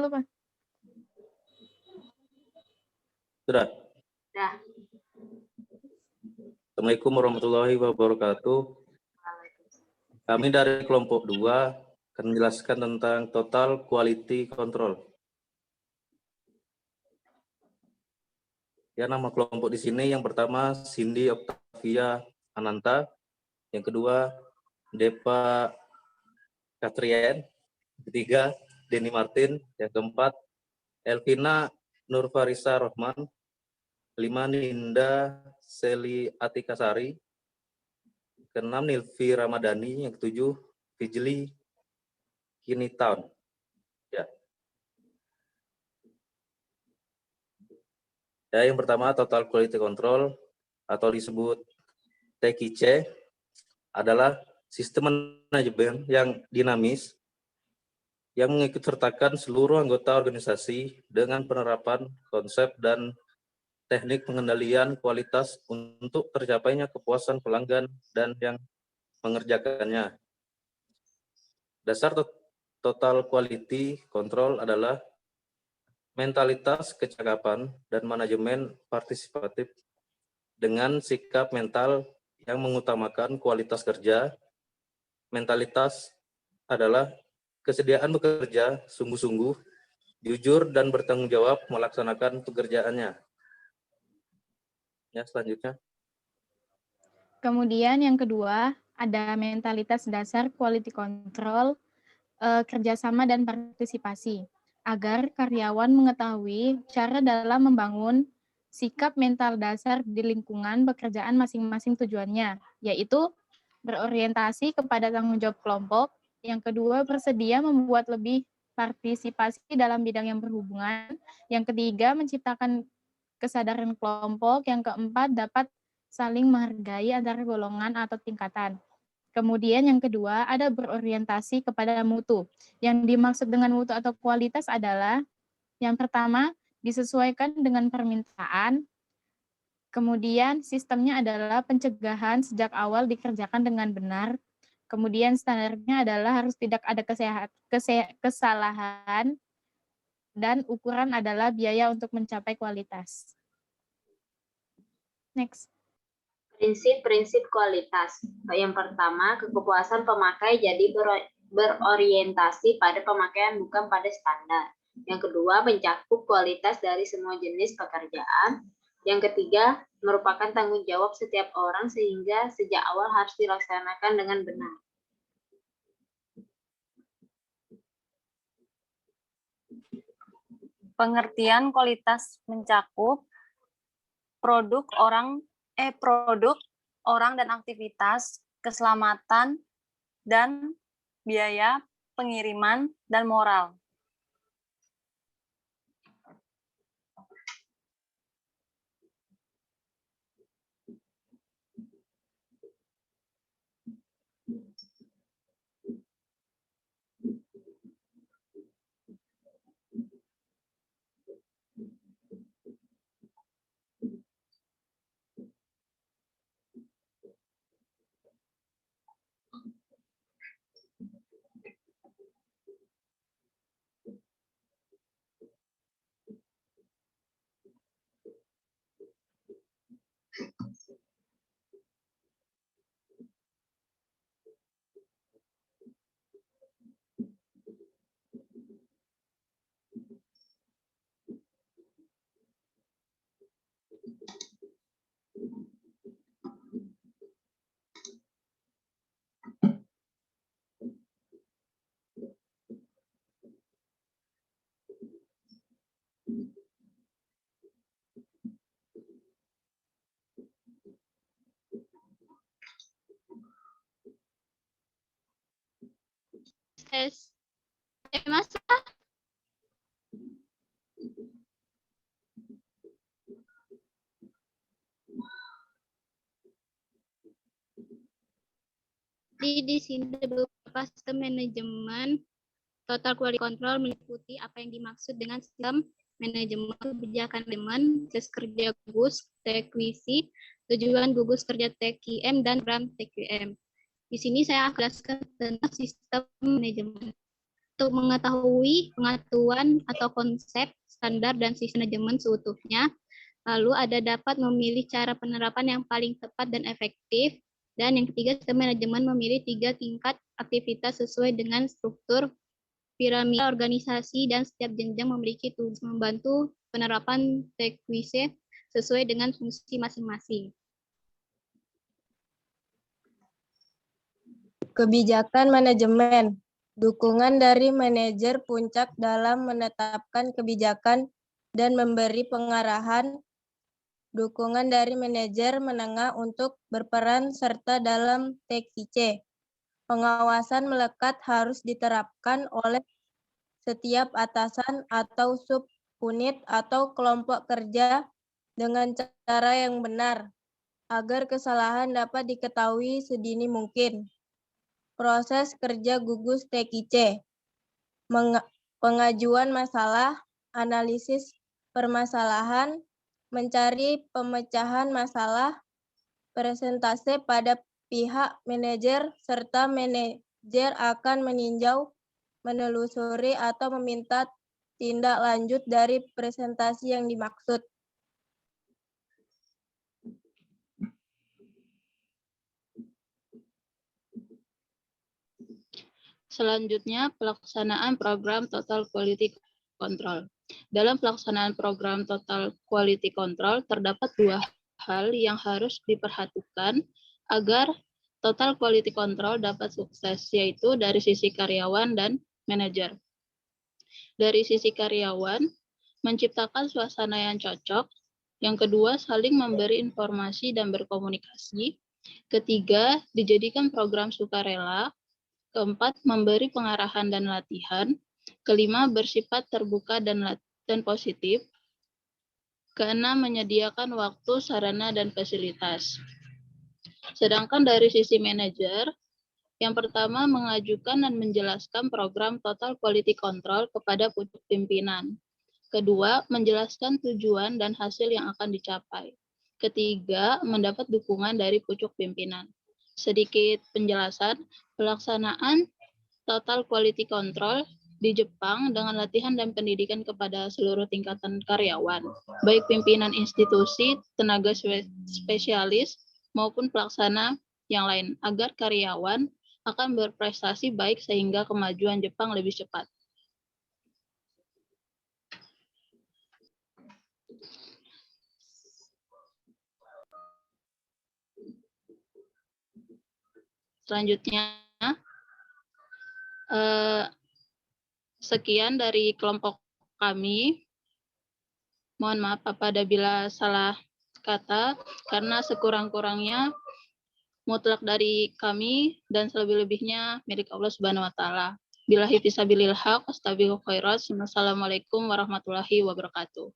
lupa. Sudah? Sudah. Assalamualaikum warahmatullahi wabarakatuh. Kami dari kelompok 2 akan menjelaskan tentang total quality control. Ya, nama kelompok di sini yang pertama Cindy Octavia Ananta, yang kedua Depa Katrien, ketiga Denny Martin, yang keempat Elvina Nurfarisa Rohman, kelima Ninda Seli Atikasari, keenam Nilvi Ramadhani, yang ketujuh Fijli Kinitown. Ya. Ya, yang pertama total quality control atau disebut TQC adalah sistem manajemen yang dinamis yang mengikutsertakan seluruh anggota organisasi dengan penerapan konsep dan teknik pengendalian kualitas untuk tercapainya kepuasan pelanggan dan yang mengerjakannya. Dasar total quality control adalah mentalitas kecakapan dan manajemen partisipatif dengan sikap mental yang mengutamakan kualitas kerja. Mentalitas adalah kesediaan bekerja sungguh-sungguh, jujur, dan bertanggung jawab melaksanakan pekerjaannya. Ya, selanjutnya. Kemudian yang kedua, ada mentalitas dasar quality control, kerjasama dan partisipasi, agar karyawan mengetahui cara dalam membangun sikap mental dasar di lingkungan pekerjaan masing-masing tujuannya, yaitu berorientasi kepada tanggung jawab kelompok. Yang kedua, bersedia membuat lebih partisipasi dalam bidang yang berhubungan. Yang ketiga, menciptakan kesadaran kelompok. Yang keempat, dapat saling menghargai antar golongan atau tingkatan. Kemudian yang kedua, ada berorientasi kepada mutu. Yang dimaksud dengan mutu atau kualitas adalah yang pertama, disesuaikan dengan permintaan. Kemudian sistemnya adalah pencegahan sejak awal dikerjakan dengan benar. Kemudian standarnya adalah harus tidak ada kesalahan. Dan ukuran adalah biaya untuk mencapai kualitas. Next. Prinsip-prinsip kualitas. Yang pertama, kepuasan pemakai jadi berorientasi pada pemakaian bukan pada standar. Yang kedua, mencakup kualitas dari semua jenis pekerjaan. Yang ketiga, merupakan tanggung jawab setiap orang sehingga sejak awal harus dilaksanakan dengan benar. Pengertian kualitas mencakup produk orang dan aktivitas, keselamatan, dan biaya pengiriman, dan moral. Mas. Di sini ada beberapa sistem manajemen total quality control meliputi apa yang dimaksud dengan sistem manajemen kebijakan manajemen, tes kerja gugus, TQC, tujuan gugus kerja TQM, dan program TQM. Di sini saya akan jelaskan tentang sistem manajemen. untuk mengetahui pengetahuan atau konsep, standar, dan sistem manajemen seutuhnya. Lalu ada dapat memilih cara penerapan yang paling tepat dan efektif. Dan yang ketiga, sistem manajemen memilih 3 tingkat aktivitas sesuai dengan struktur piramida organisasi dan setiap jenjang memiliki tugas membantu penerapan TQC sesuai dengan fungsi masing-masing. Kebijakan manajemen. Dukungan dari manajer puncak dalam menetapkan kebijakan dan memberi pengarahan. Dukungan dari manajer menengah untuk berperan serta dalam TQC. Pengawasan melekat harus diterapkan oleh setiap atasan atau sub-unit atau kelompok kerja dengan cara yang benar, agar kesalahan dapat diketahui sedini mungkin. Proses kerja gugus TQC. Pengajuan masalah, analisis permasalahan, mencari pemecahan masalah, presentase pada pihak manajer, serta manajer akan meninjau, menelusuri, atau meminta tindak lanjut dari presentasi yang dimaksud. Selanjutnya, pelaksanaan program Total Quality Control. Dalam pelaksanaan program Total Quality Control, terdapat 2 hal yang harus diperhatikan agar Total Quality Control dapat sukses, yaitu dari sisi karyawan dan manajer. Dari sisi karyawan, menciptakan suasana yang cocok. Yang kedua, saling memberi informasi dan berkomunikasi. Ketiga, dijadikan program sukarela. Keempat, memberi pengarahan dan latihan. Kelima, bersifat terbuka dan positif. Keenam, menyediakan waktu, sarana, dan fasilitas. Sedangkan dari sisi manajer, yang pertama, mengajukan dan menjelaskan program Total Quality Control kepada pucuk pimpinan. Kedua, menjelaskan tujuan dan hasil yang akan dicapai. Ketiga, mendapat dukungan dari pucuk pimpinan. Sedikit penjelasan, pelaksanaan Total Quality Control di Jepang dengan latihan dan pendidikan kepada seluruh tingkatan karyawan, baik pimpinan institusi, tenaga spesialis, maupun pelaksana yang lain, agar karyawan akan berprestasi baik sehingga kemajuan Jepang lebih cepat. Selanjutnya, sekian dari kelompok kami. Mohon maaf apabila salah kata, karena sekurang-kurangnya mutlak dari kami dan selebih-lebihnya milik Allah Subhanahu wa taala. Billahi fisabilil haq, astaghfiru khairat. Wassalamualaikum warahmatullahi wabarakatuh.